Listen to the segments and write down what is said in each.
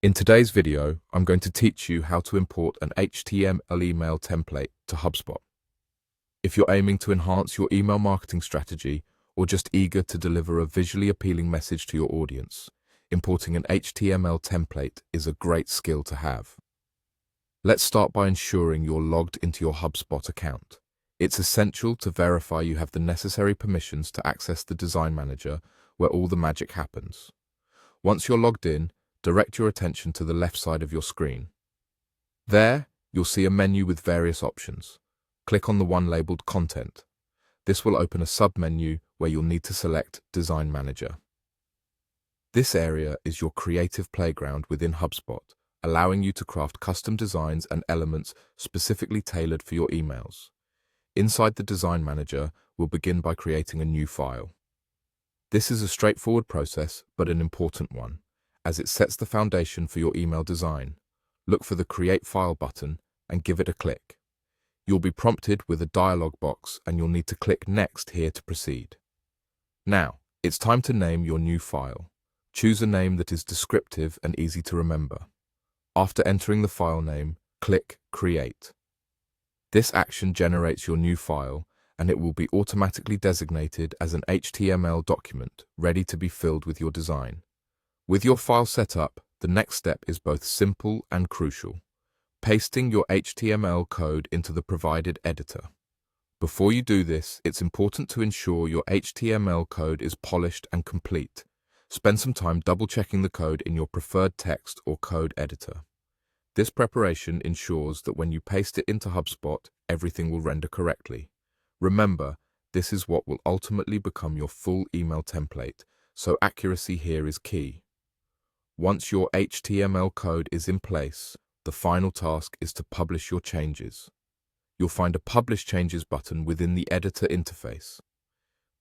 In today's video, I'm going to teach you how to import an HTML email template to HubSpot. If you're aiming to enhance your email marketing strategy or just eager to deliver a visually appealing message to your audience, importing an HTML template is a great skill to have. Let's start by ensuring you're logged into your HubSpot account. It's essential to verify you have the necessary permissions to access the Design Manager where all the magic happens. Once you're logged in, direct your attention to the left side of your screen. There, you'll see a menu with various options. Click on the one labeled Content. This will open a sub-menu where you'll need to select Design Manager. This area is your creative playground within HubSpot, allowing you to craft custom designs and elements specifically tailored for your emails. Inside the Design Manager, we'll begin by creating a new file. This is a straightforward process, but an important one, as it sets the foundation for your email design. Look for the Create File button and give it a click. You'll be prompted with a dialog box and you'll need to click Next here to proceed. Now, it's time to name your new file. Choose a name that is descriptive and easy to remember. After entering the file name, click Create. This action generates your new file and it will be automatically designated as an HTML document ready to be filled with your design. With your file set up, the next step is both simple and crucial: pasting your HTML code into the provided editor. Before you do this, it's important to ensure your HTML code is polished and complete. Spend some time double-checking the code in your preferred text or code editor. This preparation ensures that when you paste it into HubSpot, everything will render correctly. Remember, this is what will ultimately become your full email template, so accuracy here is key. Once your HTML code is in place, the final task is to publish your changes. You'll find a Publish Changes button within the editor interface.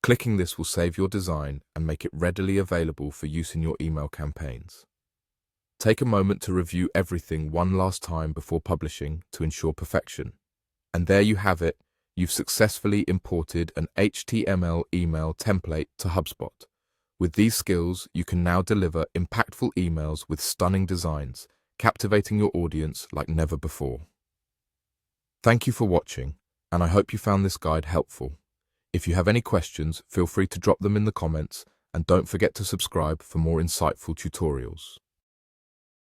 Clicking this will save your design and make it readily available for use in your email campaigns. Take a moment to review everything one last time before publishing to ensure perfection. And there you have it. You've successfully imported an HTML email template to HubSpot. With these skills, you can now deliver impactful emails with stunning designs, captivating your audience like never before. Thank you for watching, and I hope you found this guide helpful. If you have any questions, feel free to drop them in the comments, and don't forget to subscribe for more insightful tutorials.